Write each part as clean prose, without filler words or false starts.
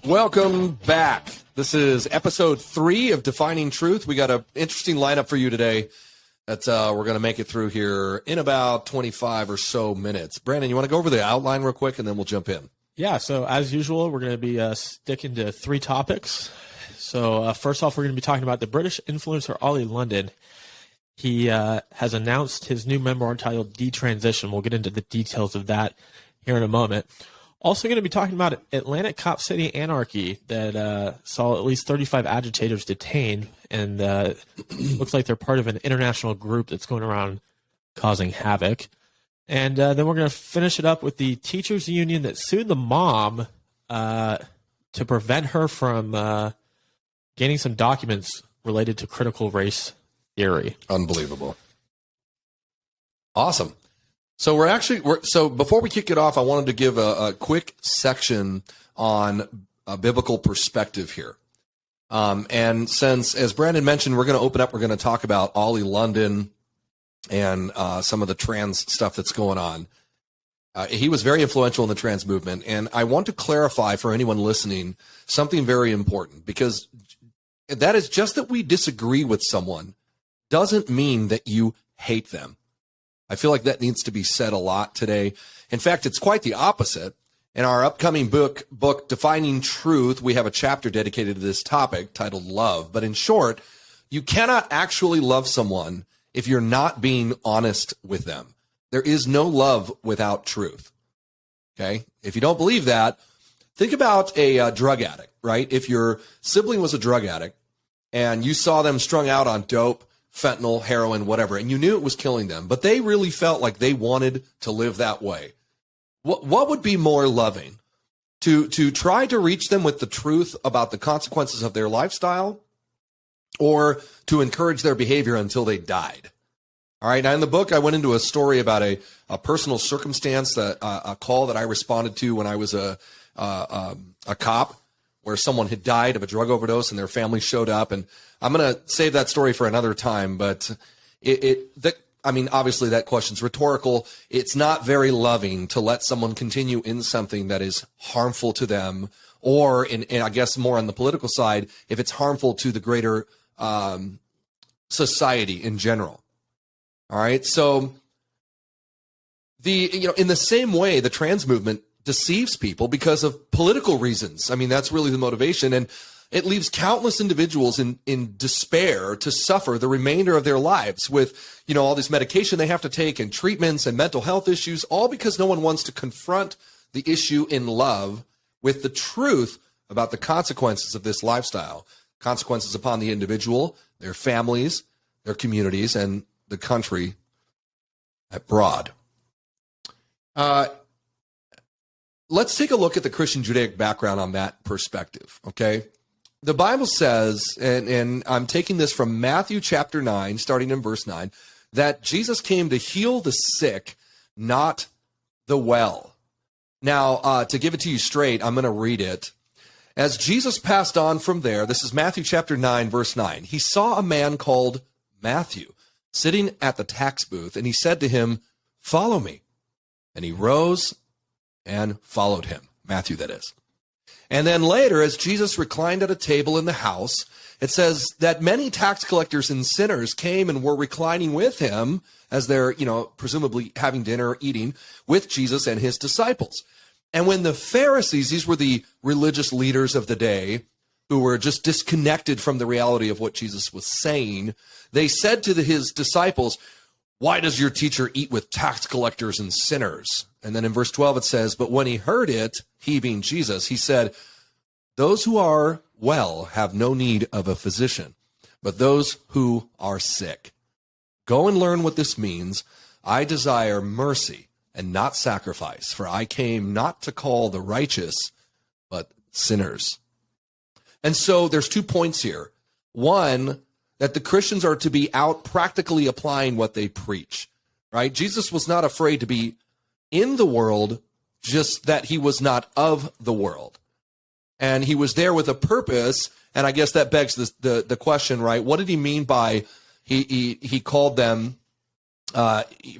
Welcome back. This is episode 3 of Defining Truth. We got an interesting lineup for you today that we're going to make it through here in about 25 or so minutes. Brandon, you want to go over the outline real quick, and then we'll jump in? Yeah, so as usual, we're going to be sticking to 3 topics. So first off, we're going to be talking about the British influencer Oli London. He has announced his new memoir titled Detransition. We'll get into the details of that here in a moment. Also going to be talking about Atlantic Cop City Anarchy that saw at least 35 agitators detained, and looks like they're part of an international group that's going around causing havoc. And then we're going to finish it up with the teachers union that sued the mom to prevent her from gaining some documents related to critical race theory. Unbelievable. Awesome. So so before we kick it off, I wanted to give a quick section on a biblical perspective here. And since, as Brandon mentioned, we're going to talk about Oli London and some of the trans stuff that's going on. He was very influential in the trans movement. And I want to clarify for anyone listening something very important, because that is just that we disagree with someone doesn't mean that you hate them. I feel like that needs to be said a lot today. In fact, it's quite the opposite. In our upcoming book, Defining Truth, we have a chapter dedicated to this topic titled Love. But in short, you cannot actually love someone if you're not being honest with them. There is no love without truth. Okay? If you don't believe that, think about a drug addict, right? If your sibling was a drug addict and you saw them strung out on dope, fentanyl, heroin, whatever, and you knew it was killing them, but they really felt like they wanted to live that way. What would be more loving? To try to reach them with the truth about the consequences of their lifestyle, or to encourage their behavior until they died? All right. Now, in the book, I went into a story about a personal circumstance, that a call that I responded to when I was a cop, where someone had died of a drug overdose and their family showed up. And I'm going to save that story for another time, but obviously that question's rhetorical. It's not very loving to let someone continue in something that is harmful to them, or and I guess more on the political side, if it's harmful to the greater society in general. All right. So in the same way, the trans movement deceives people because of political reasons. I mean, that's really the motivation. And it leaves countless individuals in despair to suffer the remainder of their lives with, all this medication they have to take and treatments and mental health issues, all because no one wants to confront the issue in love with the truth about the consequences of this lifestyle, consequences upon the individual, their families, their communities, and the country abroad. Let's take a look at the Christian Judaic background on that perspective, okay? The Bible says, and I'm taking this from Matthew chapter 9, starting in verse 9, that Jesus came to heal the sick, not the well. Now, to give it to you straight, I'm going to read it. As Jesus passed on from there, this is Matthew chapter 9, verse 9, he saw a man called Matthew sitting at the tax booth, and he said to him, "Follow me." And he rose and followed him. Matthew, that is. And then later, as Jesus reclined at a table in the house, it says that many tax collectors and sinners came and were reclining with him as they're, presumably having dinner, eating with Jesus and his disciples. And when the Pharisees, these were the religious leaders of the day, who were just disconnected from the reality of what Jesus was saying, they said to his disciples, "Why does your teacher eat with tax collectors and sinners?" And then in verse 12 it says, "But when he heard it," he being Jesus, he said, "Those who are well have no need of a physician, but those who are sick. Go and learn what this means. I desire mercy and not sacrifice, for I came not to call the righteous, but sinners." And so there's 2 points here. One, that the Christians are to be out practically applying what they preach, right? Jesus was not afraid to be in the world, just that he was not of the world. And he was there with a purpose, and I guess that begs the question, right? What did he mean by he called them,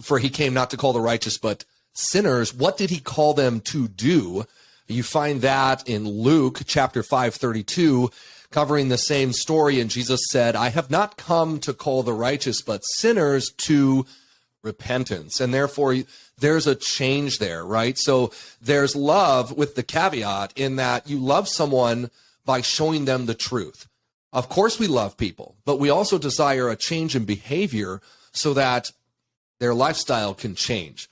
for he came not to call the righteous, but sinners? What did he call them to do? You find that in Luke chapter 5:32, covering the same story. And Jesus said, I have not come to call the righteous, but sinners to repentance. And therefore, there's a change there, right? So there's love with the caveat in that you love someone by showing them the truth. Of course, we love people, but we also desire a change in behavior so that their lifestyle can change.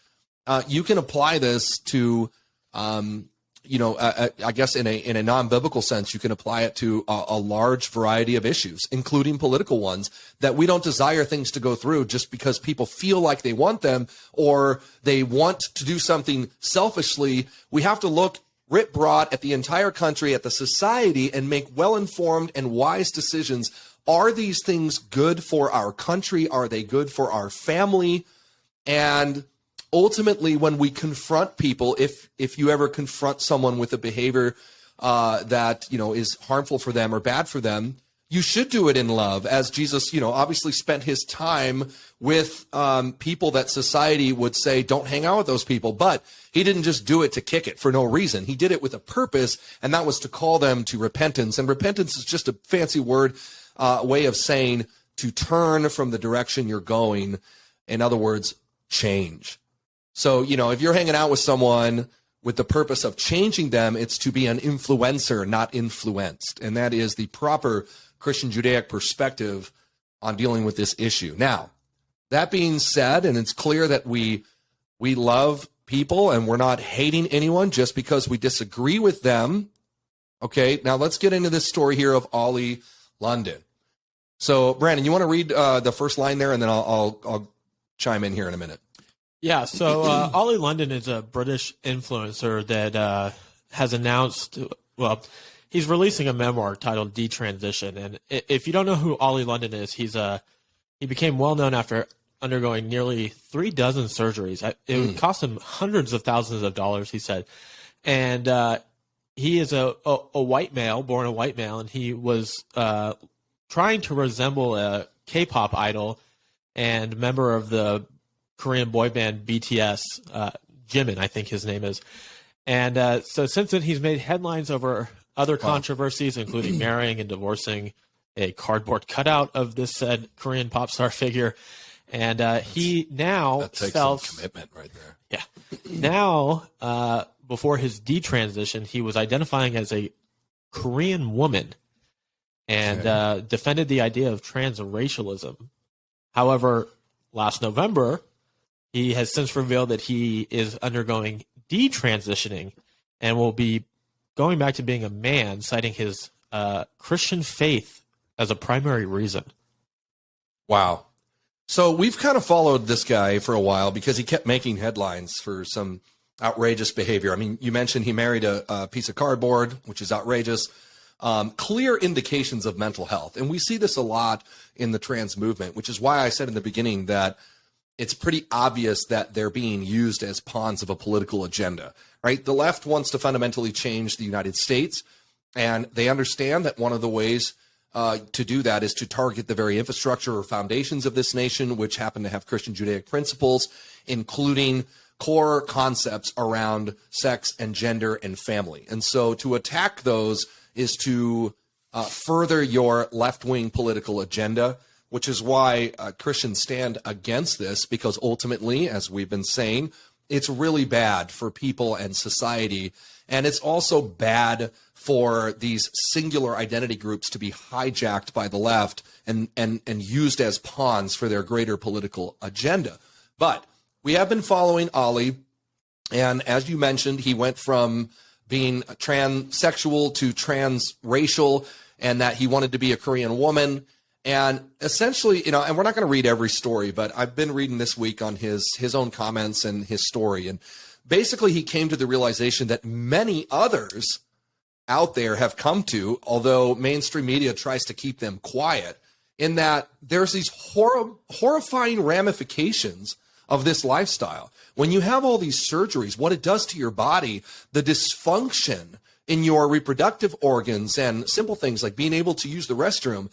You can apply this to, I guess in a non-biblical sense, you can apply it to a large variety of issues, including political ones, that we don't desire things to go through just because people feel like they want them or they want to do something selfishly. We have to look writ broad at the entire country, at the society, and make well-informed and wise decisions. Are these things good for our country? Are they good for our family? And ultimately, when we confront people, if you ever confront someone with a behavior that is harmful for them or bad for them, you should do it in love, as Jesus, obviously spent his time with people that society would say, don't hang out with those people. But he didn't just do it to kick it for no reason. He did it with a purpose, and that was to call them to repentance. And repentance is just a fancy word, way of saying to turn from the direction you're going. In other words, change. So, if you're hanging out with someone with the purpose of changing them, it's to be an influencer, not influenced. And that is the proper Christian Judaic perspective on dealing with this issue. Now, that being said, and it's clear that we love people and we're not hating anyone just because we disagree with them. Okay, now let's get into this story here of Oli London. So, Brandon, you want to read the first line there, and then I'll chime in here in a minute. Yeah, so Oli London is a British influencer that has announced, he's releasing a memoir titled Detransition. And if you don't know who Oli London is, he became well known after undergoing nearly 36 surgeries. It would cost him hundreds of thousands of dollars, he said. And he is a white male, born a white male, and he was trying to resemble a K-pop idol and member of the Korean boy band BTS, Jimin, I think his name is. And so since then, he's made headlines over other controversies, including marrying and divorcing a cardboard cutout of this said Korean pop star figure. And he now that takes sells some commitment right there. Yeah. Now, before his detransition, he was identifying as a Korean woman and defended the idea of transracialism. However, last November, he has since revealed that he is undergoing detransitioning and will be going back to being a man, citing his Christian faith as a primary reason. Wow. So we've kind of followed this guy for a while because he kept making headlines for some outrageous behavior. I mean, you mentioned he married a piece of cardboard, which is outrageous. Clear indications of mental health. And we see this a lot in the trans movement, which is why I said in the beginning that it's pretty obvious that they're being used as pawns of a political agenda, right? The left wants to fundamentally change the United States, and they understand that one of the ways to do that is to target the very infrastructure or foundations of this nation, which happen to have Christian Judaic principles, including core concepts around sex and gender and family. And so to attack those is to further your left-wing political agenda, which is why Christians stand against this, because ultimately, as we've been saying, it's really bad for people and society. And it's also bad for these singular identity groups to be hijacked by the left and used as pawns for their greater political agenda. But we have been following Oli, and as you mentioned, he went from being transsexual to transracial, and that he wanted to be a Korean woman. And essentially, and we're not going to read every story, but I've been reading this week on his own comments and his story. And basically, he came to the realization that many others out there have come to, although mainstream media tries to keep them quiet, in that there's these horrifying ramifications of this lifestyle. When you have all these surgeries, what it does to your body, the dysfunction in your reproductive organs and simple things like being able to use the restroom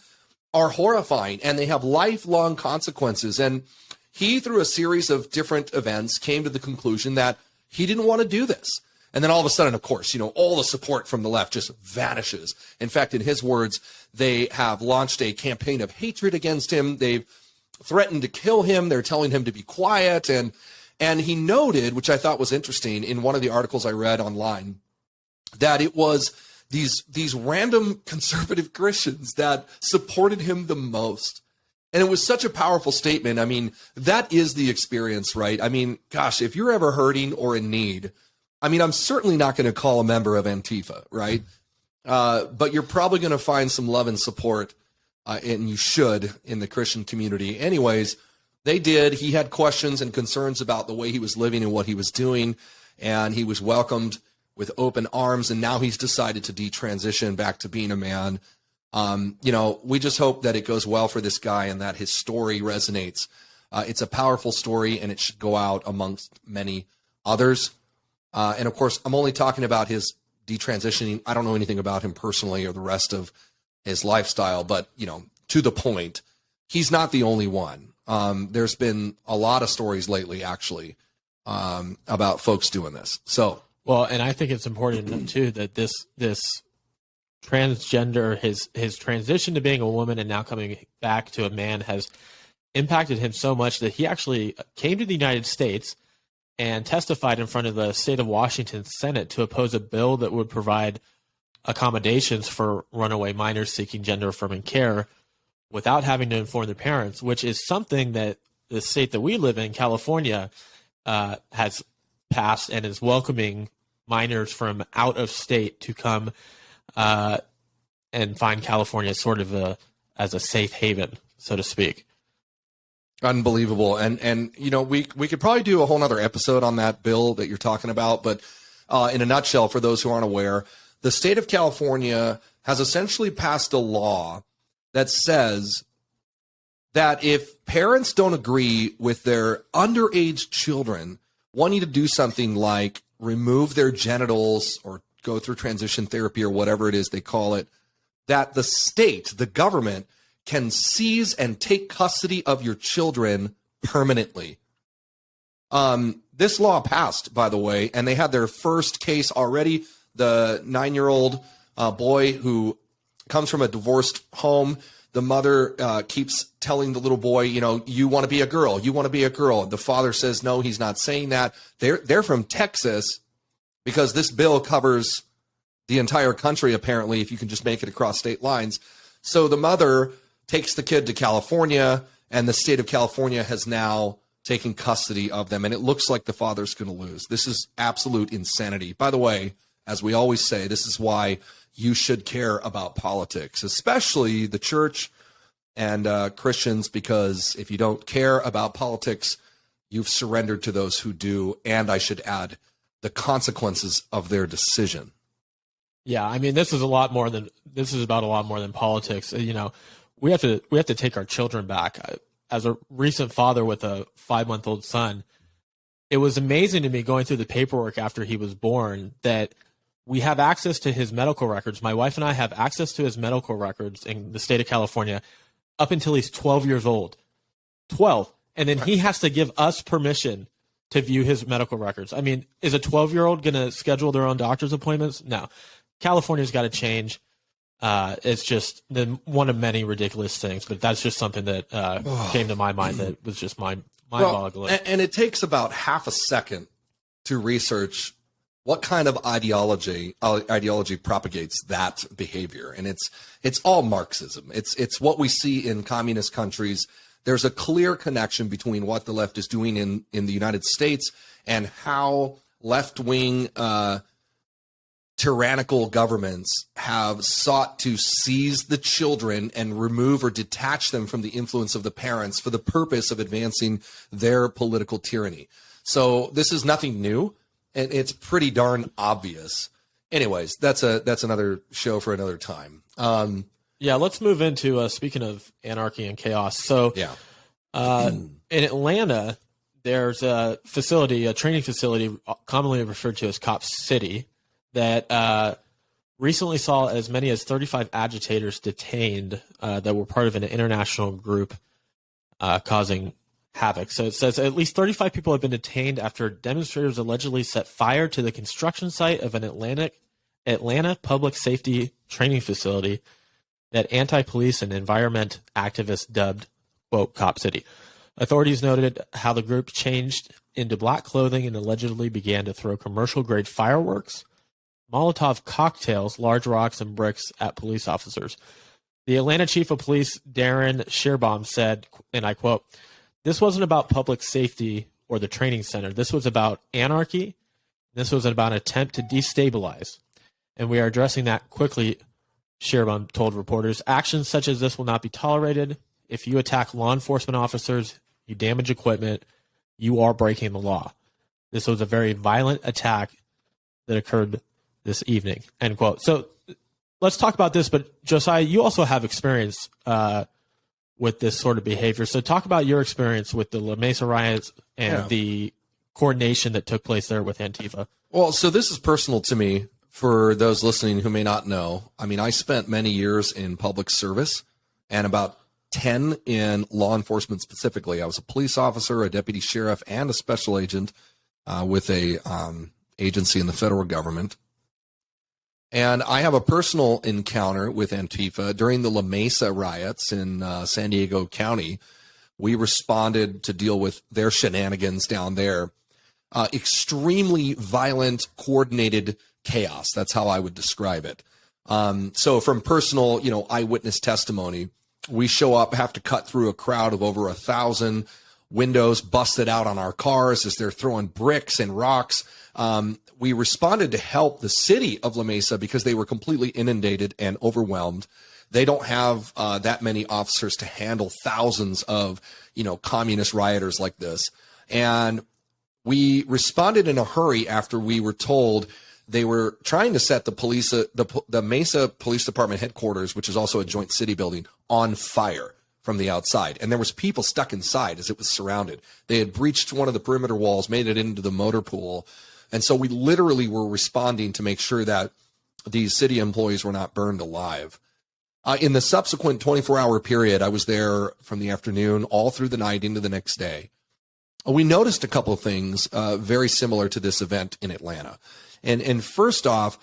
are horrifying, and they have lifelong consequences. And he, through a series of different events, came to the conclusion that he didn't want to do this. And then all of a sudden, of course, all the support from the left just vanishes. In fact, in his words, they have launched a campaign of hatred against him. They've threatened to kill him. They're telling him to be quiet. And he noted, which I thought was interesting in one of the articles I read online, that it was these random conservative Christians that supported him the most. And it was such a powerful statement. I mean, that is the experience, right? I mean, gosh, if you're ever hurting or in need, I mean, I'm certainly not going to call a member of Antifa, right? But you're probably going to find some love and support, and you should, in the Christian community. Anyways, they did. He had questions and concerns about the way he was living and what he was doing, and he was welcomed with open arms, and now he's decided to detransition back to being a man. We just hope that it goes well for this guy and that his story resonates. It's a powerful story, and it should go out amongst many others. And of course, I'm only talking about his detransitioning. I don't know anything about him personally or the rest of his lifestyle, but, to the point, he's not the only one. There's been a lot of stories lately, actually, about folks doing this. So, well, and I think it's important too that this transgender, his transition to being a woman and now coming back to a man has impacted him so much that he actually came to the United States and testified in front of the state of Washington Senate to oppose a bill that would provide accommodations for runaway minors seeking gender-affirming care without having to inform their parents, which is something that the state that we live in, California, has passed and is welcoming minors from out of state to come and find California sort of as a safe haven, so to speak. Unbelievable. And we could probably do a whole nother episode on that bill that you're talking about. But in a nutshell, for those who aren't aware, the state of California has essentially passed a law that says that if parents don't agree with their underage children wanting to do something like remove their genitals or go through transition therapy or whatever it is they call it, that the state, the government, can seize and take custody of your children permanently. This law passed, by the way, and they had their first case already. The 9-year-old boy who comes from a divorced home, the mother keeps telling the little boy, you want to be a girl, you want to be a girl. The father says, no, he's not saying that. They're from Texas because this bill covers the entire country, apparently, if you can just make it across state lines. So the mother takes the kid to California, and the state of California has now taken custody of them, and it looks like the father's going to lose. This is absolute insanity. By the way, as we always say, this is why you should care about politics, especially the church and Christians, because if you don't care about politics, you've surrendered to those who do, and I should add, the consequences of their decision. Yeah, I mean, this is about a lot more than politics. We have to take our children back. As a recent father with a 5-month-old son, it was amazing to me going through the paperwork after he was born that we have access to his medical records. My wife and I have access to his medical records in the state of California up until he's 12 years old. 12. And then he has to give us permission to view his medical records. I mean, is a 12-year-old going to schedule their own doctor's appointments? No. California's got to change. It's just one of many ridiculous things, but that's just something that came to my mind that was just mind-boggling. Well, and it takes about half a second to research what kind of ideology propagates that behavior, and it's all Marxism. It's what we see in communist countries. There's a clear connection between what the left is doing in the United States and how left-wing tyrannical governments have sought to seize the children and remove or detach them from the influence of the parents for the purpose of advancing their political tyranny. So this is nothing new, and it's pretty darn obvious. Anyways, that's another show for another time. Yeah, let's move into speaking of anarchy and chaos. So yeah. In Atlanta, there's a training facility commonly referred to as Cop City, that recently saw as many as 35 agitators detained that were part of an international group causing havoc. So it says at least 35 people have been detained after demonstrators allegedly set fire to the construction site of an Atlanta public safety training facility that anti-police and environment activists dubbed, quote, Cop City. Authorities noted how the group changed into black clothing and allegedly began to throw commercial-grade fireworks, Molotov cocktails, large rocks, and bricks at police officers. The Atlanta chief of police, Darren Shearbaum, said, and I quote, "This wasn't about public safety or the training center. This was about anarchy. This was about an attempt to destabilize. And we are addressing that quickly," Shearbaum told reporters. "Actions such as this will not be tolerated. If you attack law enforcement officers, you damage equipment, you are breaking the law. This was a very violent attack that occurred this evening," end quote. So let's talk about this, but Josiah, you also have experience with this sort of behavior. So talk about your experience with the La Mesa riots and the coordination that took place there with Antifa. Well, so this is personal to me for those listening who may not know. I mean, I spent many years in public service and about 10 in law enforcement specifically. I was a police officer, a deputy sheriff, and a special agent with a agency in the federal government. And I have a personal encounter with Antifa during the La Mesa riots in San Diego County. We responded to deal with their shenanigans down there. Extremely violent, coordinated chaos. That's how I would describe it. So from personal, eyewitness testimony, we show up, have to cut through a crowd of over 1,000, windows busted out on our cars as they're throwing bricks and rocks. We responded to help the city of La Mesa because they were completely inundated and overwhelmed. They don't have that many officers to handle thousands of, communist rioters like this. And we responded in a hurry after we were told they were trying to set the Mesa Police Department headquarters, which is also a joint city building, on fire from the outside. And there was people stuck inside as it was surrounded. They had breached one of the perimeter walls, made it into the motor pool. And so we literally were responding to make sure that these city employees were not burned alive. In the subsequent 24-hour period, I was there from the afternoon all through the night into the next day. We noticed a couple of things very similar to this event in Atlanta. And first off,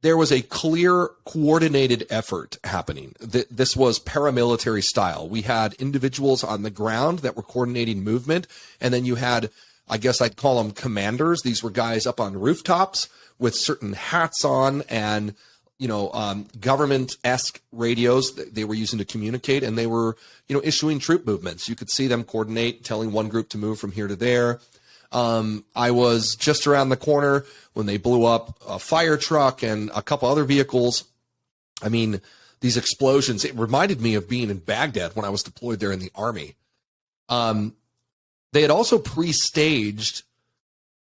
there was a clear, coordinated effort happening. This was paramilitary style. We had individuals on the ground that were coordinating movement, and then you had, I guess I'd call them commanders. These were guys up on rooftops with certain hats on and, government-esque radios that they were using to communicate, and they were, issuing troop movements. You could see them coordinate, telling one group to move from here to there. I was just around the corner when they blew up a fire truck and a couple other vehicles. I mean, these explosions, it reminded me of being in Baghdad when I was deployed there in the Army. They had also pre-staged,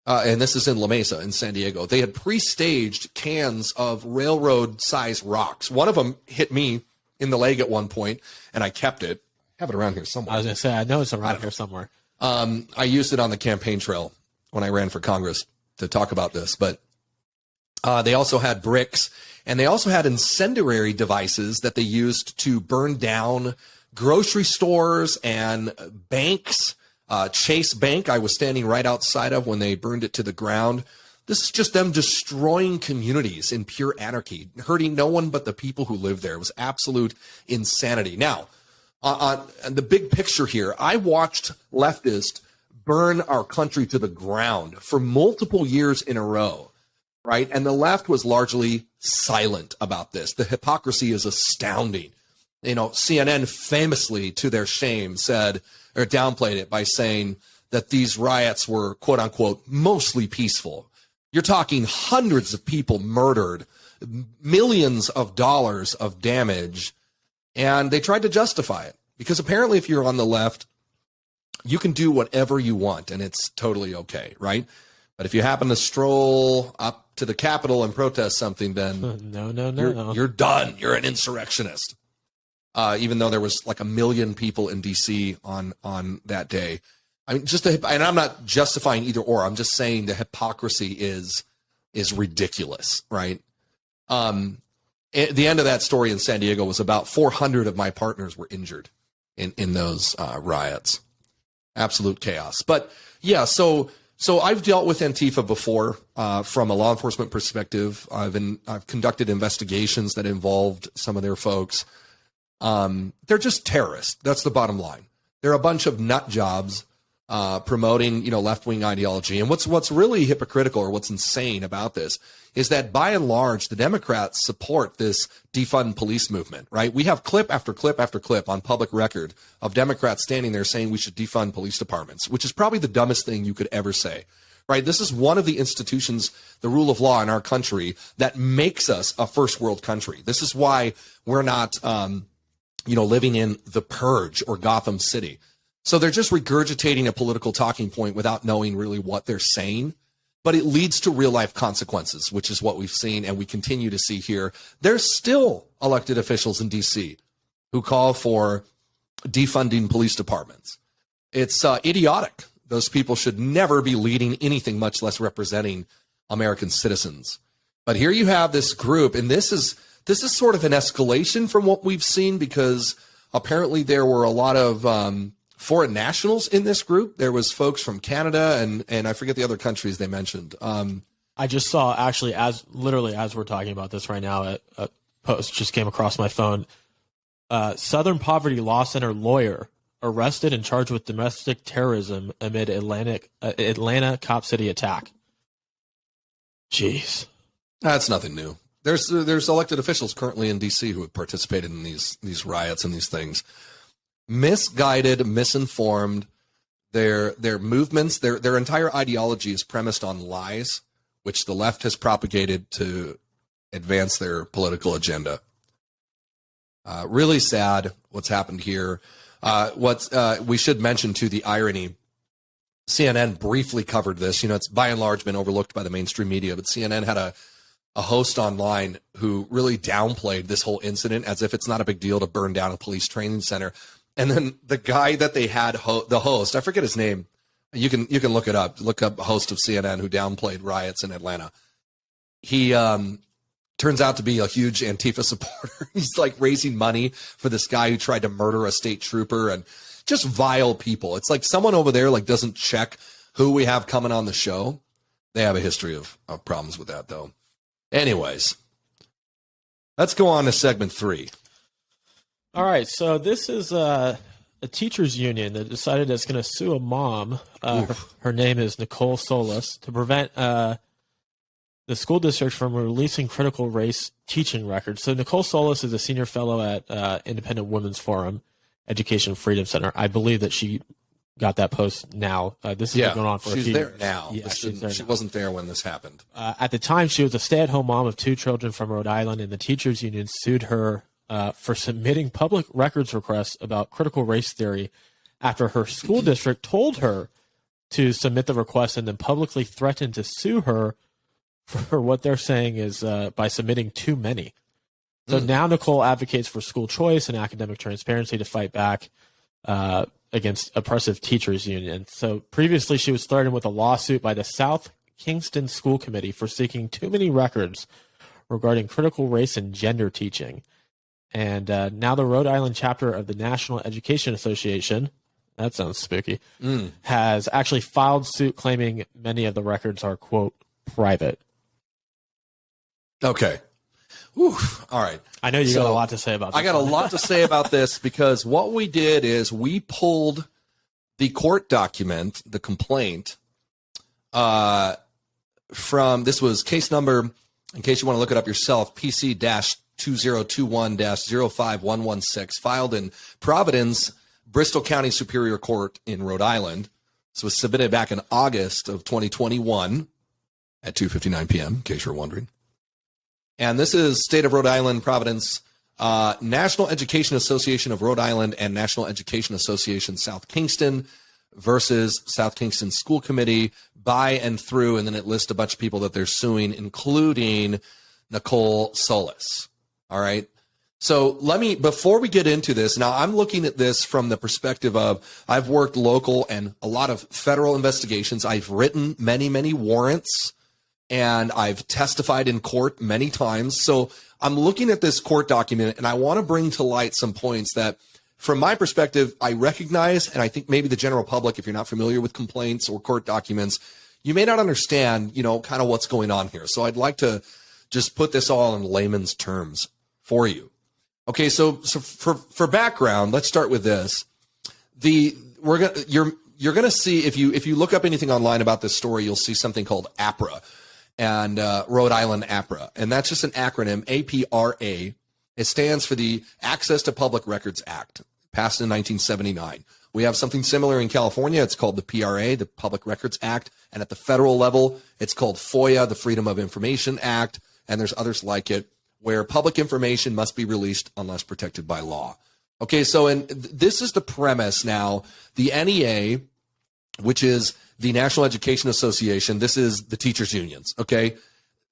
and this is in La Mesa in San Diego, they had pre-staged cans of railroad-sized rocks. One of them hit me in the leg at one point, and I kept it. I have it around here somewhere. I was going to say, I know it's around here somewhere. I used it on the campaign trail when I ran for Congress to talk about this, but they also had bricks, and they also had incendiary devices that they used to burn down grocery stores and banks. Chase Bank, I was standing right outside of when they burned it to the ground. This is just them destroying communities in pure anarchy, hurting no one but the people who live there. It was absolute insanity. Now, on the big picture here, I watched leftists burn our country to the ground for multiple years in a row, right? And the left was largely silent about this. The hypocrisy is astounding. CNN famously, to their shame, said or downplayed it by saying that these riots were, quote unquote, mostly peaceful. You're talking hundreds of people murdered, millions of dollars of damage. And they tried to justify it because apparently if you're on the left, you can do whatever you want and it's totally okay, right? But if you happen to stroll up to the Capitol and protest something, then no. You're done. You're an insurrectionist. Even though there was like 1 million people in D.C. on that day. I mean, and I'm not justifying either or. I'm just saying the hypocrisy is ridiculous, right? At the end of that story in San Diego was about 400 of my partners were injured in those riots. absolute chaos. But yeah, so I've dealt with Antifa before from a law enforcement perspective. I've conducted investigations that involved some of their folks. They're just terrorists. That's the bottom line. They're a bunch of nut jobs promoting, left-wing ideology. And what's really hypocritical, or what's insane about this, is that by and large, the Democrats support this defund police movement, right? We have clip after clip after clip on public record of Democrats standing there saying we should defund police departments, which is probably the dumbest thing you could ever say, right? This is one of the institutions, the rule of law in our country, that makes us a first world country. This is why we're not, living in the Purge or Gotham City. So they're just regurgitating a political talking point without knowing really what they're saying. But it leads to real life consequences, which is what we've seen and we continue to see here. There's still elected officials in D.C. who call for defunding police departments. It's idiotic. Those people should never be leading anything, much less representing American citizens. But here you have this group, and this is sort of an escalation from what we've seen, because apparently there were a lot of foreign nationals in this group. There was folks from Canada and I forget the other countries they mentioned. I just saw, actually, as we're talking about this right now, a post just came across my phone. Southern Poverty Law Center lawyer arrested and charged with domestic terrorism amid Atlanta Cop City attack. Jeez. That's nothing new. There's elected officials currently in D.C. who have participated in these riots and these things. Misguided, misinformed. Their movements, their entire ideology is premised on lies, which the left has propagated to advance their political agenda. Really sad what's happened here. We should mention, too, the irony. CNN briefly covered this. It's by and large been overlooked by the mainstream media, but CNN had a host online who really downplayed this whole incident as if it's not a big deal to burn down a police training center. And then the guy that they had, the host, I forget his name. You can look it up. Look up host of CNN who downplayed riots in Atlanta. He turns out to be a huge Antifa supporter. He's like raising money for this guy who tried to murder a state trooper, and just vile people. It's like someone over there doesn't check who we have coming on the show. They have a history of problems with that, though. Anyways, let's go on to segment 3. All right, so this is a teachers union that decided it's going to sue a mom. Her name is Nicole Solas, to prevent the school district from releasing critical race teaching records. So Nicole Solas is a senior fellow at Independent Women's Forum Education Freedom Center. I believe that she got that post now. This has been going on for a few years. She's there now. Yeah, she wasn't there when this happened. At the time, she was a stay-at-home mom of 2 children from Rhode Island, and the teachers union sued her for submitting public records requests about critical race theory after her school district told her to submit the request and then publicly threatened to sue her for what they're saying is by submitting too many. So now Nicole advocates for school choice and academic transparency to fight back against oppressive teachers union. So previously she was threatened with a lawsuit by the South Kingston School Committee for seeking too many records regarding critical race and gender teaching. And now the Rhode Island chapter of the National Education Association, that sounds spooky, has actually filed suit claiming many of the records are, quote, private. Okay. Whew. All right. I know you got a lot to say about this. I got a lot to say about this, because what we did is we pulled the court document, the complaint, from, this was case number, in case you want to look it up yourself, PC-2021-05116, filed in Providence, Bristol County Superior Court in Rhode Island. This was submitted back in August of 2021 at 2:59 p.m., in case you're wondering. And this is State of Rhode Island, Providence, National Education Association of Rhode Island and National Education Association South Kingston versus South Kingston School Committee by and through, and then it lists a bunch of people that they're suing, including Nicole Solas. All right. So before we get into this, now I'm looking at this from the perspective of, I've worked local and a lot of federal investigations. I've written many, many warrants, and I've testified in court many times. So I'm looking at this court document, and I want to bring to light some points that from my perspective, I recognize, and I think maybe the general public, if you're not familiar with complaints or court documents, you may not understand, kind of what's going on here. So I'd like to just put this all in layman's terms for you. Okay, so for background, let's start with this. You're gonna see, if you look up anything online about this story, you'll see something called APRA, and Rhode Island APRA, and that's just an acronym, APRA. It stands for the Access to Public Records Act, passed in 1979. We have something similar in California. It's called the PRA, the Public Records Act. And at the federal level, it's called FOIA, the Freedom of Information Act. And there's others like it, where public information must be released unless protected by law. Okay, so this is the premise now. The NEA, which is the National Education Association, this is the teachers' unions, okay?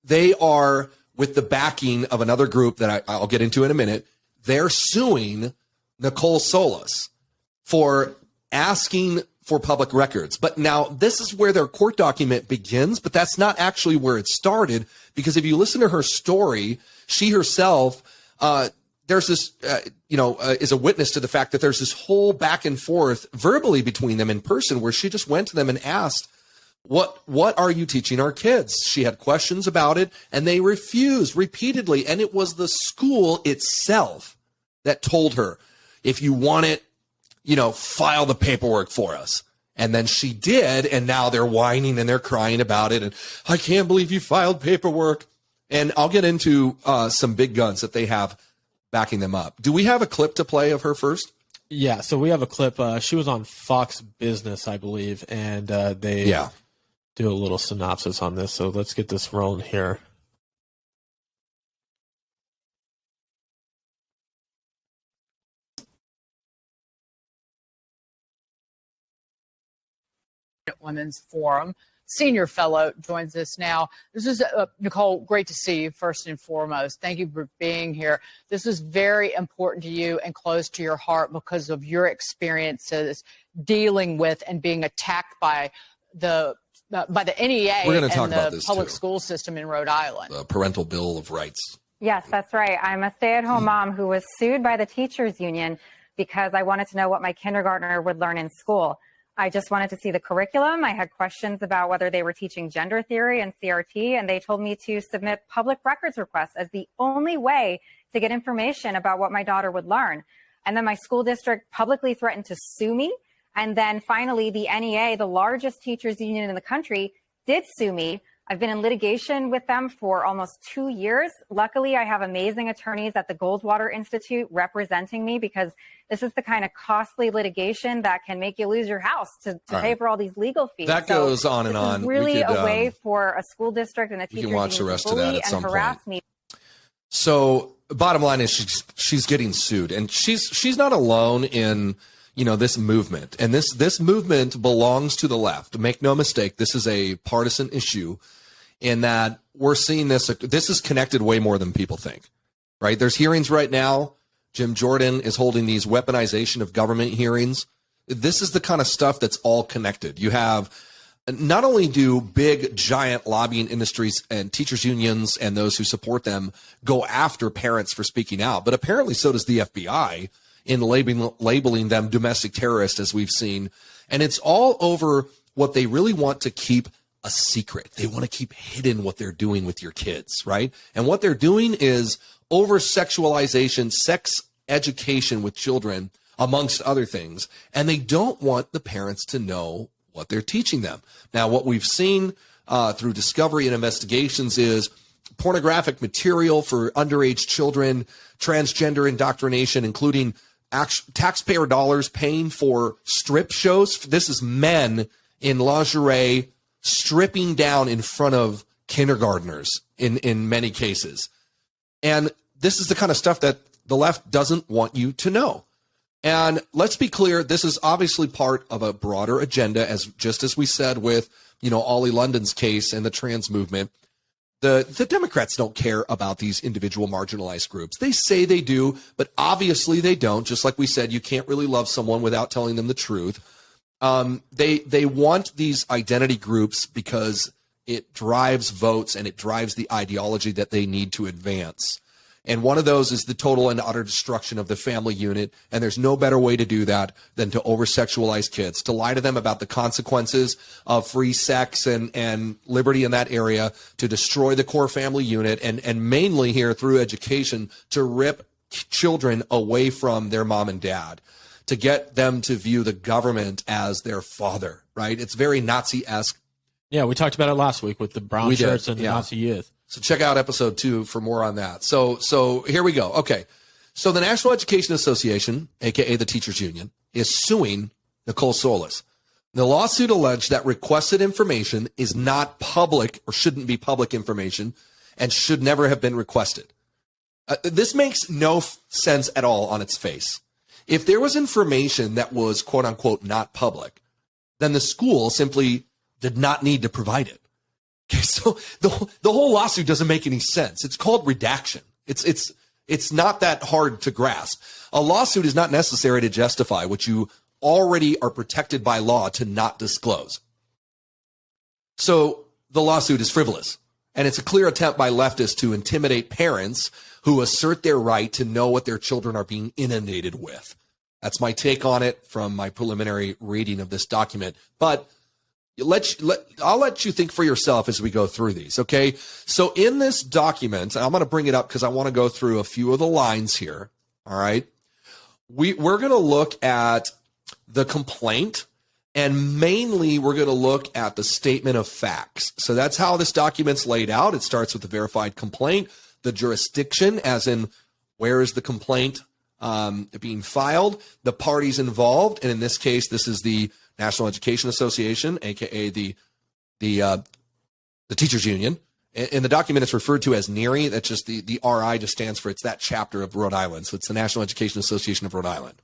They are, with the backing of another group that I'll get into in a minute, they're suing Nicole Solas for asking for public records. But now this is where their court document begins, but that's not actually where it started, because if you listen to her story, she herself, there's this, is a witness to the fact that there's this whole back and forth verbally between them in person, where she just went to them and asked, what are you teaching our kids? She had questions about it, and they refused repeatedly. And it was the school itself that told her, if you want it, file the paperwork for us. And then she did, and now they're whining and they're crying about it. And I can't believe you filed paperwork. And I'll get into some big guns that they have backing them up. Do we have a clip to play of her first? Yeah, so we have a clip. She was on Fox Business, I believe, and they do a little synopsis on this. So let's get this rolling here. Women's Forum. Senior fellow joins us now. This is Nicole. Great to see you first and foremost. Thank you for being here. This is very important to you and close to your heart because of your experiences dealing with and being attacked by the NEA and the public school system in Rhode Island. The Parental Bill of Rights. Yes, that's right. I'm a stay-at-home mom who was sued by the teachers union because I wanted to know what my kindergartner would learn in school. I just wanted to see the curriculum. I had questions about whether they were teaching gender theory and CRT, and they told me to submit public records requests as the only way to get information about what my daughter would learn. And then my school district publicly threatened to sue me. And then finally, the NEA, the largest teachers union in the country, did sue me. I've been in litigation with them for almost 2 years. Luckily, I have amazing attorneys at the Goldwater Institute representing me, because this is the kind of costly litigation that can make you lose your house to pay for all these legal fees. That goes on and on. This is really a way for a school district and a teacher to bully and harass me. So bottom line is she's getting sued, and she's not alone in this movement. And this movement belongs to the left. Make no mistake, this is a partisan issue in that we're seeing this is connected way more than people think, right? There's hearings right now. Jim Jordan is holding these weaponization of government hearings. This is the kind of stuff that's all connected. You have, not only do big, giant lobbying industries and teachers unions and those who support them go after parents for speaking out, but apparently so does the FBI in labeling them domestic terrorists, as we've seen. And it's all over what they really want to keep a secret. They want to keep hidden what they're doing with your kids, right? And what they're doing is over-sexualization, sex education with children, amongst other things. And they don't want the parents to know what they're teaching them. Now, what we've seen through discovery and investigations is pornographic material for underage children, transgender indoctrination, including taxpayer dollars paying for strip shows. This is men in lingerie stripping down in front of kindergartners in many cases. And this is the kind of stuff that the left doesn't want you to know. And let's be clear, this is obviously part of a broader agenda, just as we said with, Oli London's case and the trans movement. The Democrats don't care about these individual marginalized groups. They say they do, but obviously they don't. Just like we said, you can't really love someone without telling them the truth. They want these identity groups because it drives votes and it drives the ideology that they need to advance. And one of those is the total and utter destruction of the family unit. And there's no better way to do that than to over-sexualize kids, to lie to them about the consequences of free sex and liberty in that area, to destroy the core family unit, and mainly here through education, to rip children away from their mom and dad, to get them to view the government as their father, right? It's very Nazi-esque. Yeah, we talked about it last week with the brown shirts and the Nazi youth. So check out episode 2 for more on that. So here we go. Okay. So the National Education Association, aka the Teachers Union, is suing Nicole Solas. The lawsuit alleged that requested information is not public or shouldn't be public information and should never have been requested. This makes no sense at all on its face. If there was information that was quote unquote not public, then the school simply did not need to provide it. Okay, so the whole lawsuit doesn't make any sense. It's called redaction. It's not that hard to grasp. A lawsuit is not necessary to justify what you already are protected by law to not disclose. So the lawsuit is frivolous, and it's a clear attempt by leftists to intimidate parents who assert their right to know what their children are being inundated with. That's my take on it from my preliminary reading of this document. But I'll let you think for yourself as we go through these, okay? So in this document, I'm going to bring it up because I want to go through a few of the lines here, all right? We're going to look at the complaint, and mainly we're going to look at the statement of facts. So that's how this document's laid out. It starts with the verified complaint, the jurisdiction, as in where is the complaint being filed, the parties involved, and in this case, this is the National Education Association, aka the Teachers Union. In the document, it's referred to as NERI. That's just the RI just stands for, it's that chapter of Rhode Island. So it's the National Education Association of Rhode Island,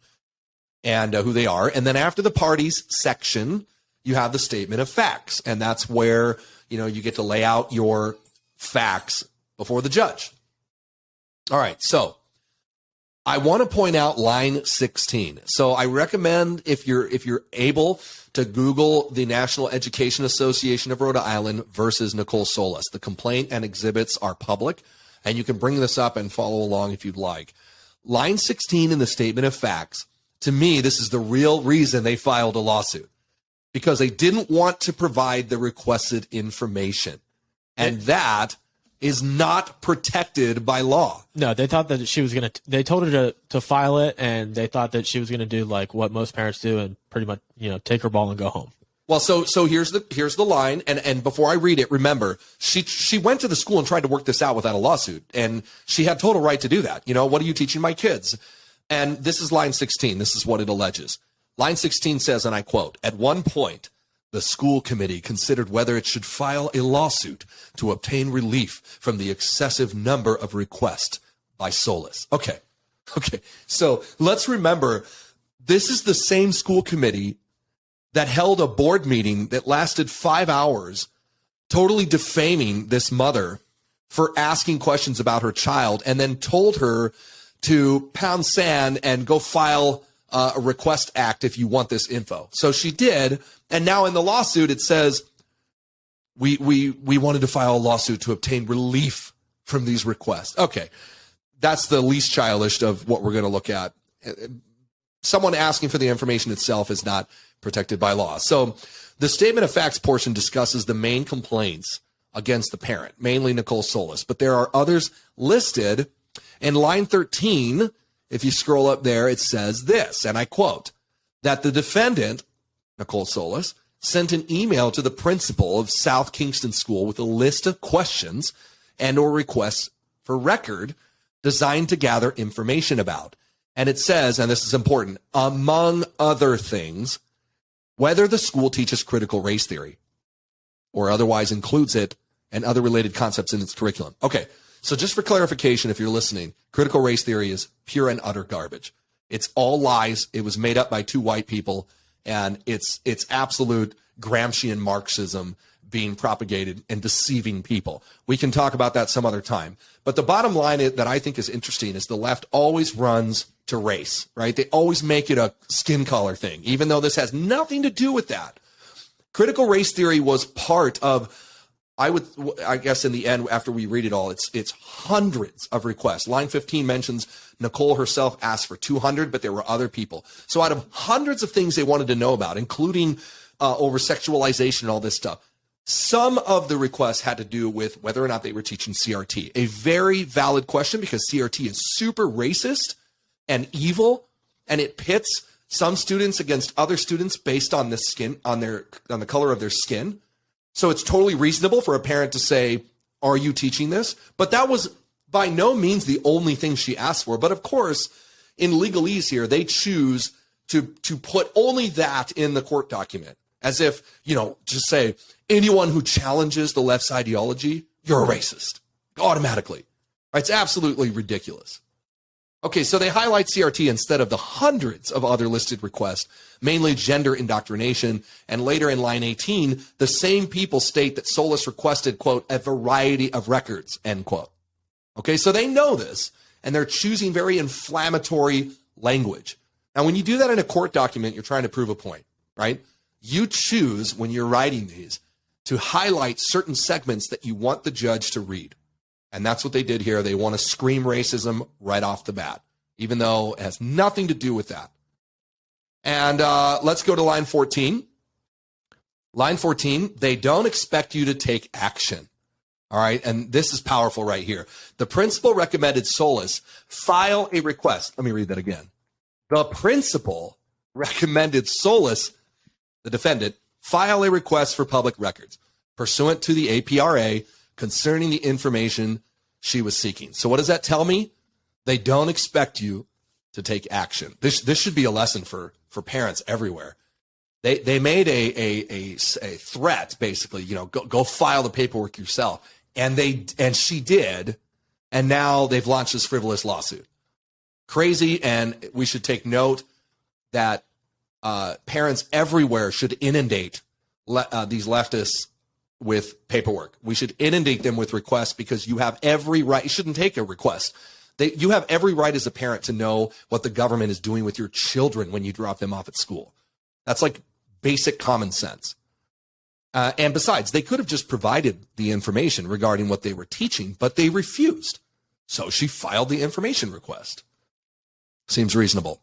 and who they are. And then after the parties section, you have the statement of facts, and that's where you get to lay out your facts before the judge. All right, so I want to point out line 16. So I recommend if you're able to Google the National Education Association of Rhode Island versus Nicole Solas. The complaint and exhibits are public, and you can bring this up and follow along if you'd like. Line 16 in the statement of facts, to me, this is the real reason they filed a lawsuit, because they didn't want to provide the requested information. And that is not protected by law. No, they thought that she was going to, they told her to file it, and they thought that she was going to do like what most parents do and pretty much, take her ball and go home. Well, so here's the line. And before I read it, remember, she went to the school and tried to work this out without a lawsuit, and she had total right to do that. What are you teaching my kids? And this is line 16. This is what it alleges. Line 16 says, and I quote, "At one point, the school committee considered whether it should file a lawsuit to obtain relief from the excessive number of requests by Solas." Okay. So let's remember, this is the same school committee that held a board meeting that lasted 5 hours, totally defaming this mother for asking questions about her child, and then told her to pound sand and go file a request act if you want this info. So she did. And now in the lawsuit, it says, we wanted to file a lawsuit to obtain relief from these requests. Okay. That's the least childish of what we're going to look at. Someone asking for the information itself is not protected by law. So the statement of facts portion discusses the main complaints against the parent, mainly Nicole Solas, but there are others listed. In line 13, if you scroll up there, it says this, and I quote, that the defendant, Nicole Solas, sent an email to the principal of South Kingston School with a list of questions and or requests for record designed to gather information about. And it says, and this is important, among other things, whether the school teaches critical race theory or otherwise includes it and other related concepts in its curriculum. Okay, so just for clarification, if you're listening, critical race theory is pure and utter garbage. It's all lies. It was made up by two white people, and it's absolute Gramscian Marxism being propagated and deceiving people. We can talk about that some other time. But the bottom line that I think is interesting is the left always runs to race, right? They always make it a skin color thing, even though this has nothing to do with that. Critical race theory was part of I guess in the end, after we read it all, it's hundreds of requests. Line 15 mentions Nicole herself asked for 200, but there were other people. So out of hundreds of things they wanted to know about, including over sexualization and all this stuff, some of the requests had to do with whether or not they were teaching CRT. A very valid question, because CRT is super racist and evil, and it pits some students against other students based on the skin, on the color of their skin. So it's totally reasonable for a parent to say, are you teaching this? But that was by no means the only thing she asked for. But of course, in legalese here, they choose to put only that in the court document, as if, just say, anyone who challenges the left's ideology, you're a racist, automatically. It's absolutely ridiculous. Okay, so they highlight CRT instead of the hundreds of other listed requests, mainly gender indoctrination. And later in line 18, the same people state that Solas requested, quote, a variety of records, end quote. Okay, so they know this, and they're choosing very inflammatory language. Now, when you do that in a court document, you're trying to prove a point, right? You choose, when you're writing these, to highlight certain segments that you want the judge to read. And that's what they did here. They want to scream racism right off the bat, even though it has nothing to do with that. And let's go to line 14. Line 14, they don't expect you to take action. All right, and this is powerful right here. The principal recommended Solas file a request. Let me read that again. The principal recommended Solas, the defendant, file a request for public records pursuant to the APRA concerning the information she was seeking. So what does that tell me? They don't expect you to take action. This should be a lesson for parents everywhere. They made a threat, basically, go file the paperwork yourself. And she did, and now they've launched this frivolous lawsuit. Crazy, and we should take note that parents everywhere should inundate these leftists with paperwork. We should inundate them with requests, because you have every right. You shouldn't take a request. You have every right as a parent to know what the government is doing with your children when you drop them off at school. That's like basic common sense. And besides, they could have just provided the information regarding what they were teaching, but they refused. So she filed the information request. Seems reasonable.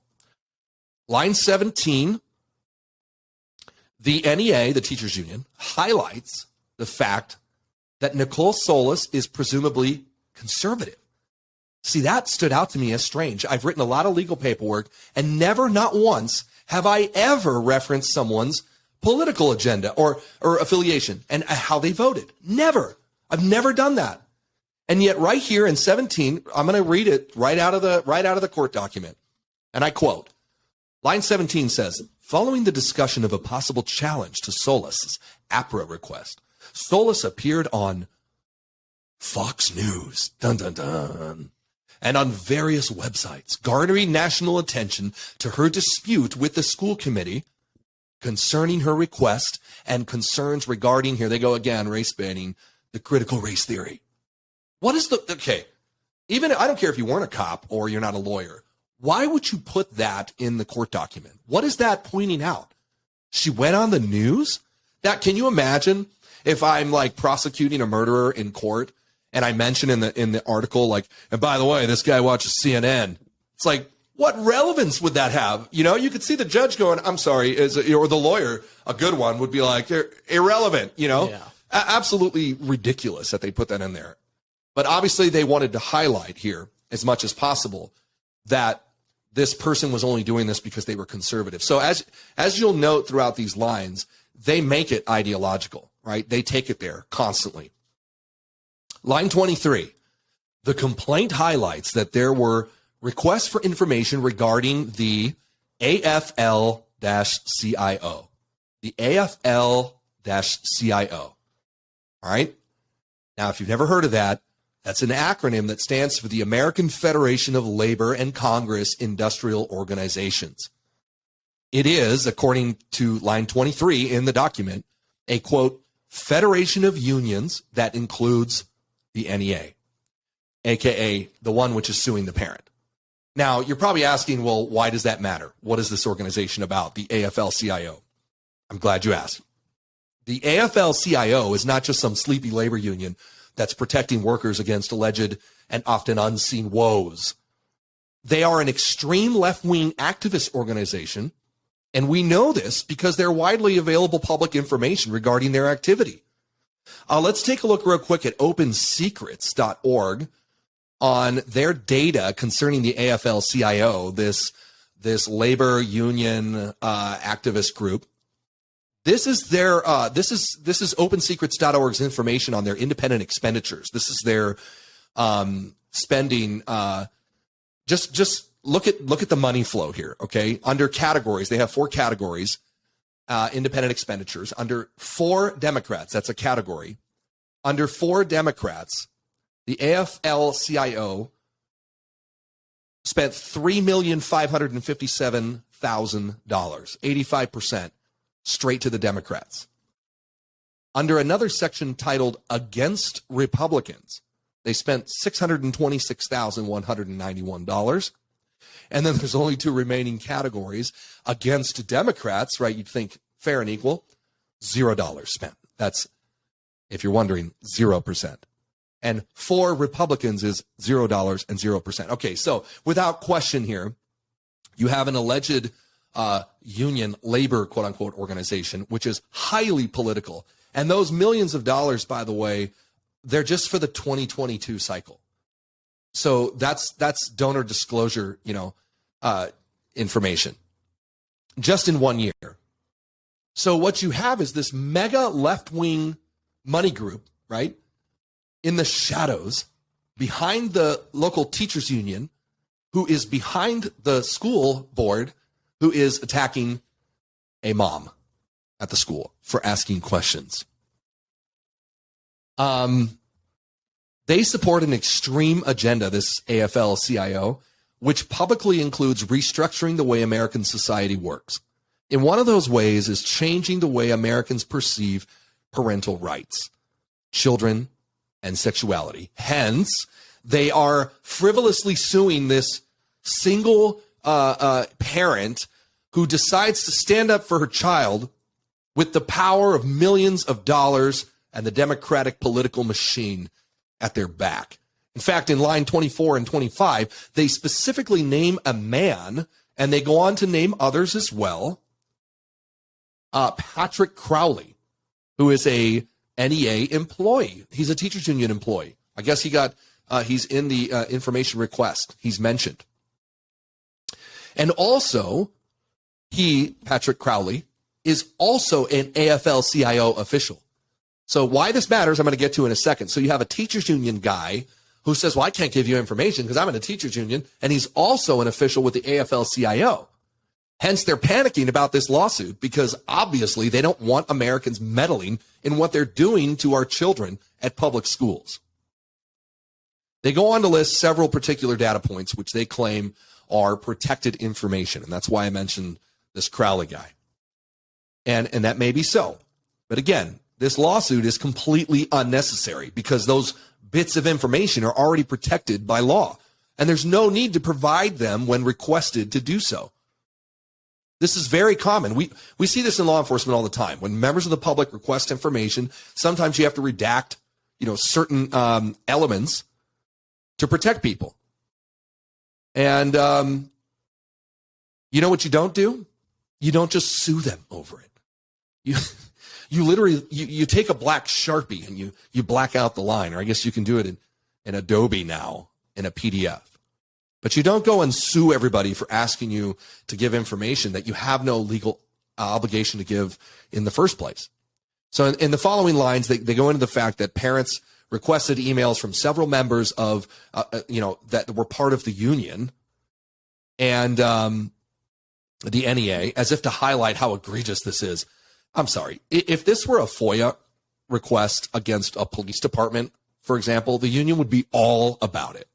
Line 17, the NEA, the teachers union, highlights the fact that Nicole Solas is presumably conservative. See, that stood out to me as strange. I've written a lot of legal paperwork, and never, not once, have I ever referenced someone's political agenda or affiliation and how they voted. Never. I've never done that. And yet right here in 17, I'm going to read it right out of the court document. And I quote, line 17 says, following the discussion of a possible challenge to Solas' APRA request, Solas appeared on Fox News, dun dun dun, and on various websites, garnering national attention to her dispute with the school committee concerning her request and concerns regarding, here they go again, race baiting, the critical race theory. What is even I don't care if you weren't a cop or you're not a lawyer. Why would you put that in the court document? What is that pointing out? She went on the news? Can you imagine if I'm like prosecuting a murderer in court and I mention in the article, like, and by the way, this guy watches CNN. It's like, what relevance would that have? You could see the judge going, I'm sorry, or the lawyer, a good one, would be like, they're irrelevant, Yeah. Absolutely ridiculous that they put that in there. But obviously they wanted to highlight here as much as possible that this person was only doing this because they were conservative. So as you'll note throughout these lines, they make it ideological, right? They take it there constantly. Line 23, the complaint highlights that there were requests for information regarding the AFL-CIO. The AFL-CIO. All right? Now, if you've never heard of that, that's an acronym that stands for the American Federation of Labor and Congress Industrial Organizations. It is, according to line 23 in the document, a, quote, federation of unions that includes the NEA, a.k.a. the one which is suing the parent. Now, you're probably asking, well, why does that matter? What is this organization about, the AFL-CIO? I'm glad you asked. The AFL-CIO is not just some sleepy labor union that's protecting workers against alleged and often unseen woes. They are an extreme left-wing activist organization, and we know this because they're widely available public information regarding their activity. Let's take a look real quick at opensecrets.org on their data concerning the AFL-CIO, this labor union activist group. This is their this is opensecrets.org's information on their independent expenditures. This is their spending. Just look at the money flow here, okay? Under categories, they have 4 categories. Independent expenditures. Under 4 Democrats, that's a category. Under 4 Democrats, the AFL-CIO spent $3,557,000, 85%, straight to the Democrats. Under another section titled Against Republicans, they spent $626,191. And then there's only 2 remaining categories. Against Democrats, right? You'd think fair and equal, $0 spent. That's, if you're wondering, 0%. And for Republicans is $0 and 0%. Okay, so without question here, you have an alleged union labor, quote unquote, organization, which is highly political. And those millions of dollars, by the way, they're just for the 2022 cycle. So that's donor disclosure, information just in 1 year. So what you have is this mega left-wing money group, right? In the shadows behind the local teachers union, who is behind the school board, who is attacking a mom at the school for asking questions. They support an extreme agenda, this AFL-CIO, which publicly includes restructuring the way American society works. And one of those ways is changing the way Americans perceive parental rights, children, and sexuality. Hence, they are frivolously suing this single parent who decides to stand up for her child with the power of millions of dollars and the Democratic political machine at their back. In fact, in line 24 and 25, they specifically name a man, and they go on to name others as well. Patrick Crowley, who is a NEA employee. He's a teachers union employee. I guess he's in the information request. He's mentioned. And also, Patrick Crowley, is also an AFL-CIO official. So why this matters, I'm going to get to in a second. So you have a teachers union guy who says, well, I can't give you information because I'm in a teachers union, and he's also an official with the AFL-CIO. Hence, they're panicking about this lawsuit because obviously they don't want Americans meddling in what they're doing to our children at public schools. They go on to list several particular data points which they claim are protected information, and that's why I mentioned this Crowley guy. And that may be so. But again, this lawsuit is completely unnecessary because those bits of information are already protected by law, and there's no need to provide them when requested to do so. This is very common. We see this in law enforcement all the time. When members of the public request information, sometimes you have to redact, certain elements to protect people. And you know what you don't do? You don't just sue them over it. You literally you take a black Sharpie and you black out the line, or I guess you can do it in Adobe now in a PDF. But you don't go and sue everybody for asking you to give information that you have no legal obligation to give in the first place. So in the following lines, they go into the fact that parents requested emails from several members of, that were part of the union and the NEA, as if to highlight how egregious this is. I'm sorry. If this were a FOIA request against a police department, for example, the union would be all about it.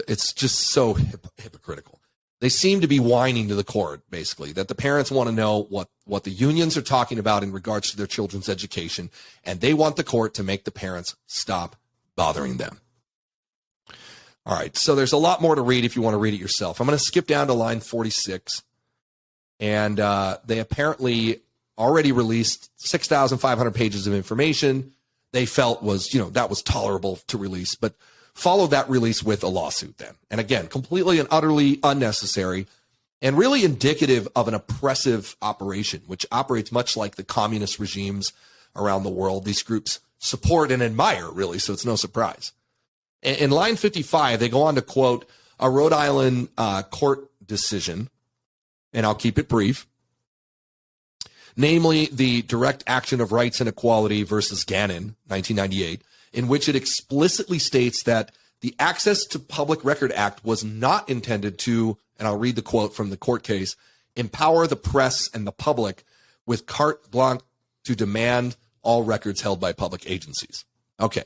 It's just so hypocritical. They seem to be whining to the court, basically, that the parents want to know what the unions are talking about in regards to their children's education, and they want the court to make the parents stop bothering them. All right, so there's a lot more to read if you want to read it yourself. I'm going to skip down to line 46, and they apparently already released 6,500 pages of information they felt was, that was tolerable to release, but followed that release with a lawsuit then. And again, completely and utterly unnecessary and really indicative of an oppressive operation, which operates much like the communist regimes around the world. These groups support and admire, really, so it's no surprise. In line 55, they go on to quote a Rhode Island court decision, and I'll keep it brief, namely the Direct Action of Rights and Equality versus Gannon, 1998, in which it explicitly states that the Access to Public Record Act was not intended to, and I'll read the quote from the court case, empower the press and the public with carte blanche to demand all records held by public agencies. Okay,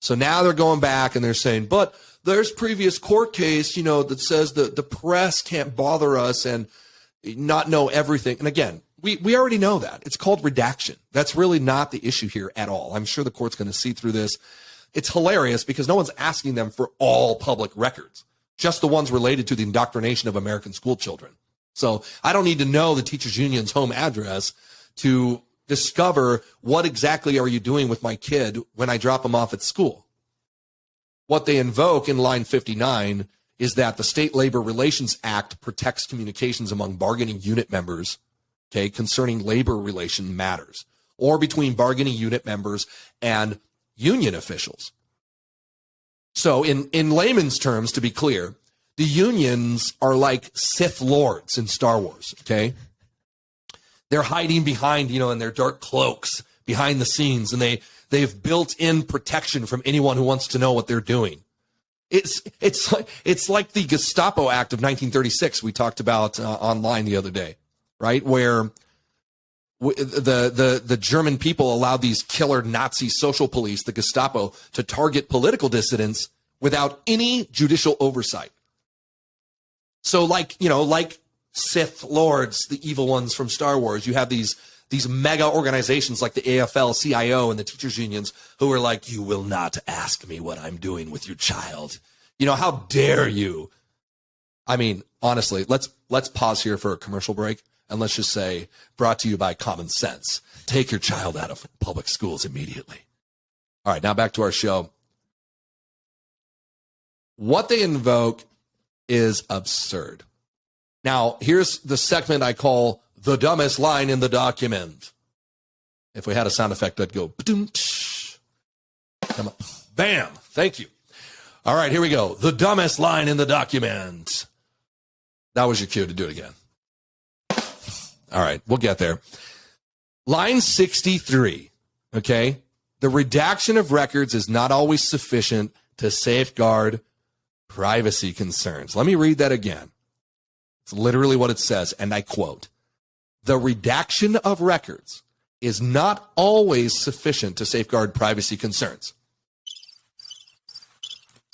so now they're going back and they're saying, but there's previous court case, that says that the press can't bother us and not know everything. And again, we already know that. It's called redaction. That's really not the issue here at all. I'm sure the court's going to see through this. It's hilarious because no one's asking them for all public records, just the ones related to the indoctrination of American school children. So I don't need to know the teachers union's home address to discover what exactly are you doing with my kid when I drop him off at school. What they invoke in line 59 is that the State Labor Relations Act protects communications among bargaining unit members, concerning labor relation matters, or between bargaining unit members and union officials. So in layman's terms, to be clear, the unions are like Sith Lords in Star Wars, okay? They're hiding behind, in their dark cloaks behind the scenes, and they've built in protection from anyone who wants to know what they're doing. It's like the Gestapo Act of 1936 we talked about online the other day, right? Where the German people allowed these killer Nazi social police, the Gestapo, to target political dissidents without any judicial oversight. So like Sith Lords, the evil ones from Star Wars, you have these mega organizations like the AFL-CIO and the teachers unions who are like, you will not ask me what I'm doing with your child. How dare you? I mean, honestly, let's pause here for a commercial break and let's just say, brought to you by Common Sense. Take your child out of public schools immediately. All right, now back to our show. What they invoke is absurd. Now, here's the segment I call the dumbest line in the document. If we had a sound effect, I'd go, come on. Bam, thank you. All right, here we go. The dumbest line in the document. That was your cue to do it again. All right, we'll get there. Line 63, okay? The redaction of records is not always sufficient to safeguard privacy concerns. Let me read that again. It's literally what it says, and I quote, the redaction of records is not always sufficient to safeguard privacy concerns.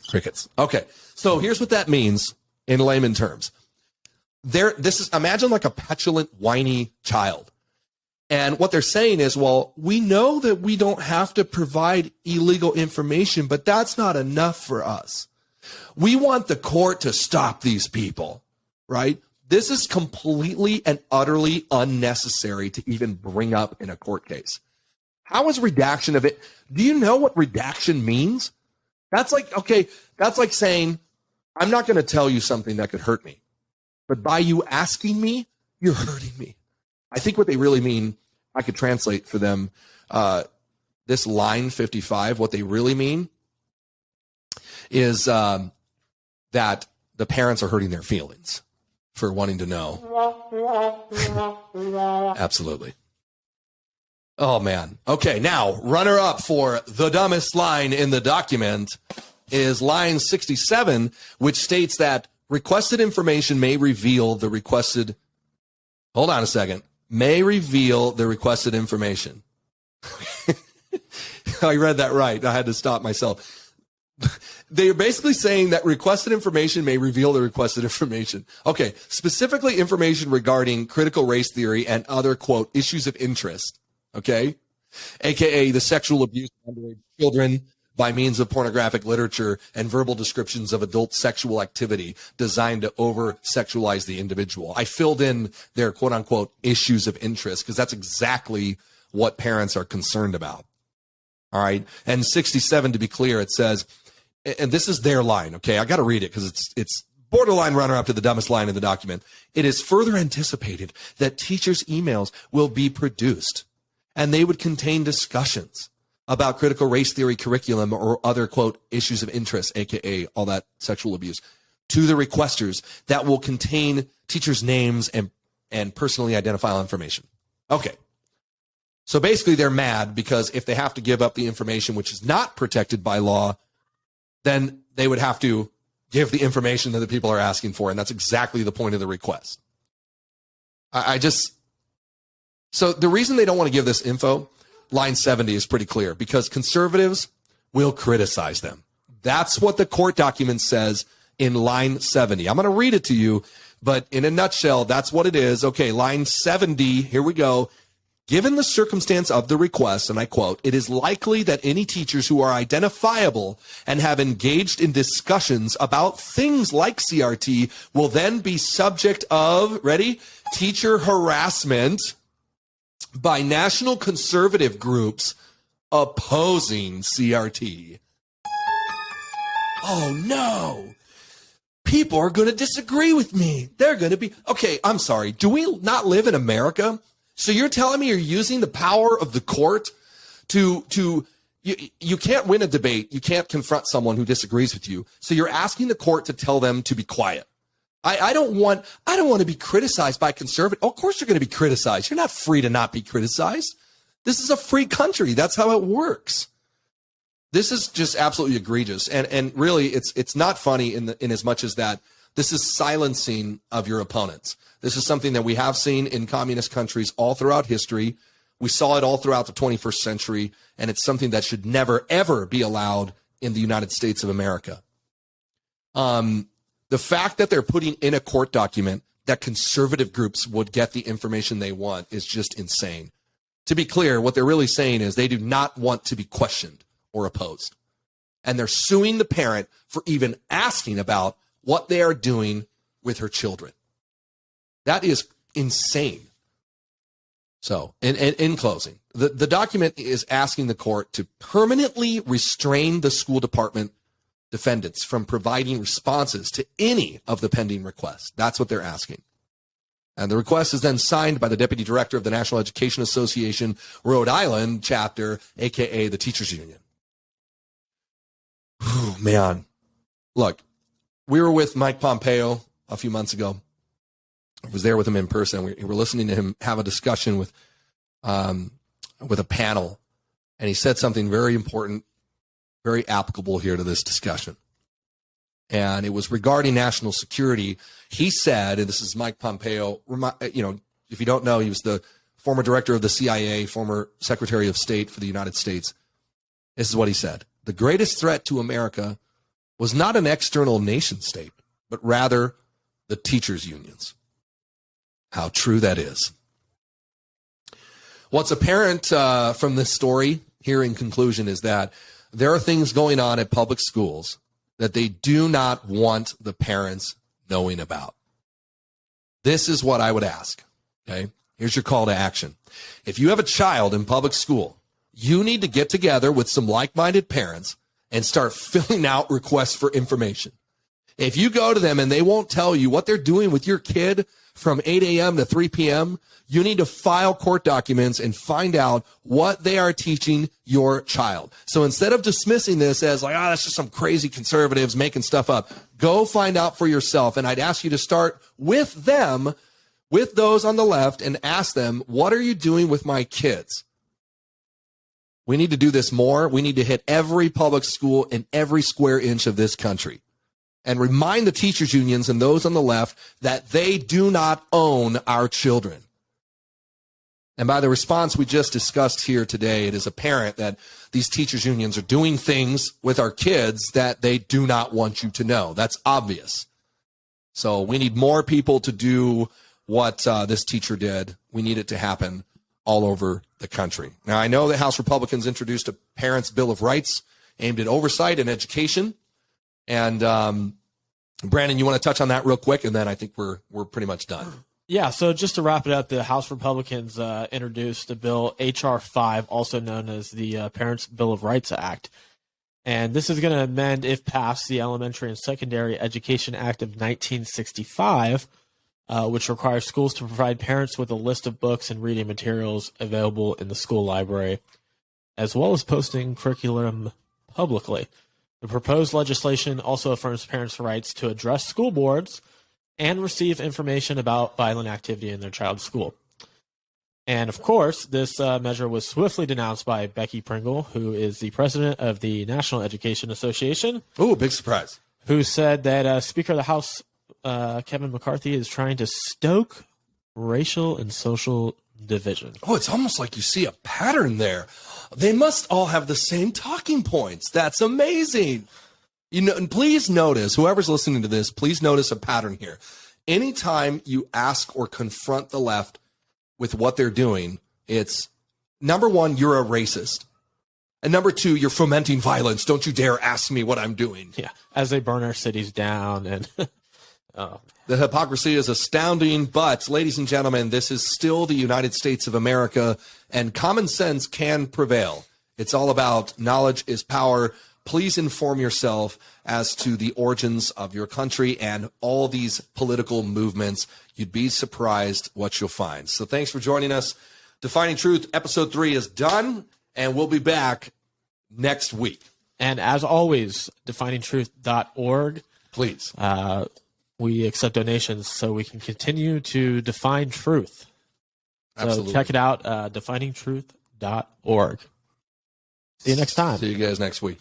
Crickets. Okay, so here's what that means in layman terms. Imagine like a petulant, whiny child. And what they're saying is, well, we know that we don't have to provide illegal information, but that's not enough for us. We want the court to stop these people, right? This is completely and utterly unnecessary to even bring up in a court case. How is redaction of it? Do you know what redaction means? That's like saying, I'm not going to tell you something that could hurt me, but by you asking me, you're hurting me. I think what they really mean, I could translate for them, this line 55, what they really mean is that the parents are hurting their feelings for wanting to know. Absolutely. Oh, man. Okay, now, runner up for the dumbest line in the document is line 67, which states that requested information may reveal the requested... Hold on a second. May reveal the requested information. I read that right. I had to stop myself. They're basically saying that requested information may reveal the requested information. Okay, specifically information regarding critical race theory and other, quote, issues of interest, okay? AKA the sexual abuse of underage children, by means of pornographic literature and verbal descriptions of adult sexual activity designed to over-sexualize the individual. I filled in their quote-unquote issues of interest because that's exactly what parents are concerned about. All right. And 67, to be clear, it says, and this is their line, okay? I got to read it because it's borderline runner-up to the dumbest line in the document. It is further anticipated that teachers' emails will be produced and they would contain discussions about critical race theory curriculum or other, quote, issues of interest, aka all that sexual abuse, to the requesters that will contain teachers' names and personally identifiable information. Okay. So basically they're mad because if they have to give up the information which is not protected by law, then they would have to give the information that the people are asking for. And that's exactly the point of the request. So the reason they don't want to give this info, line 70 is pretty clear, because conservatives will criticize them. That's what the court document says in line 70. I'm going to read it to you, but in a nutshell, that's what it is. Okay, line 70, here we go. Given the circumstance of the request, and I quote, it is likely that any teachers who are identifiable and have engaged in discussions about things like CRT will then be subject of, ready, teacher harassment by national conservative groups opposing CRT. Oh no. People are going to disagree with me. They're going to be, okay, I'm sorry. Do we not live in America? So you're telling me you're using the power of the court to you can't win a debate. You can't confront someone who disagrees with you. So you're asking the court to tell them to be quiet. I don't want to be criticized by conservatives. Oh, of course you're going to be criticized. You're not free to not be criticized. This is a free country. That's how it works. This is just absolutely egregious. And really it's not funny in as much as that this is silencing of your opponents. This is something that we have seen in communist countries all throughout history. We saw it all throughout the 21st century, and it's something that should never, ever be allowed in the United States of America. The fact that they're putting in a court document that conservative groups would get the information they want is just insane. To be clear, what they're really saying is they do not want to be questioned or opposed. And they're suing the parent for even asking about what they are doing with her children. That is insane. So, in closing, the document is asking the court to permanently restrain the school department defendants from providing responses to any of the pending requests. That's what they're asking. And the request is then signed by the deputy director of the National Education Association, Rhode Island chapter, aka the Teachers Union. Whew, man, look, we were with Mike Pompeo a few months ago. I was there with him in person. We were listening to him have a discussion with a panel, and he said something very important, very applicable here to this discussion. And it was regarding national security. He said, and this is Mike Pompeo, if you don't know, he was the former director of the CIA, former Secretary of State for the United States. This is what he said. The greatest threat to America was not an external nation state, but rather the teachers' unions. How true that is. What's apparent from this story here in conclusion is that there are things going on at public schools that they do not want the parents knowing about. This is what I would ask. Okay, here's your call to action. If you have a child in public school, you need to get together with some like-minded parents and start filling out requests for information. If you go to them and they won't tell you what they're doing with your kid from 8 a.m. to 3 p.m., you need to file court documents and find out what they are teaching your child. So instead of dismissing this as like, that's just some crazy conservatives making stuff up, go find out for yourself. And I'd ask you to start with them, with those on the left, and ask them, what are you doing with my kids? We need to do this more. We need to hit every public school in every square inch of this country and remind the teachers unions and those on the left that they do not own our children. And by the response we just discussed here today, it is apparent that these teachers unions are doing things with our kids that they do not want you to know. That's obvious. So we need more people to do what this teacher did. We need it to happen all over the country. Now, I know that House Republicans introduced a Parents' Bill of Rights aimed at oversight and education. And Brandon, you want to touch on that real quick, and then I think we're pretty much done. Yeah, so just to wrap it up, the House Republicans introduced a bill, H.R. 5, also known as the Parents' Bill of Rights Act. And this is going to amend, if passed, the Elementary and Secondary Education Act of 1965, which requires schools to provide parents with a list of books and reading materials available in the school library, as well as posting curriculum publicly. The proposed legislation also affirms parents' rights to address school boards and receive information about violent activity in their child's school. And of course, this measure was swiftly denounced by Becky Pringle, who is the president of the National Education Association. Oh, big surprise. Who said that Speaker of the House, Kevin McCarthy, is trying to stoke racial and social division. Oh, it's almost like you see a pattern there. They must all have the same talking points. That's amazing. You know, and please notice, whoever's listening to this, please notice a pattern here. Anytime you ask or confront the left with what they're doing, it's number one, you're a racist. And number two, you're fomenting violence. Don't you dare ask me what I'm doing. Yeah, as they burn our cities down. And the hypocrisy is astounding. But, ladies and gentlemen, this is still the United States of America, and common sense can prevail. It's all about knowledge is power. Please inform yourself as to the origins of your country and all these political movements. You'd be surprised what you'll find. So thanks for joining us. Defining Truth, episode 3 is done, and we'll be back next week. And as always, definingtruth.org. Please. We accept donations so we can continue to define truth. So Absolutely. check it out, definingtruth.org. See you next time. See you guys next week.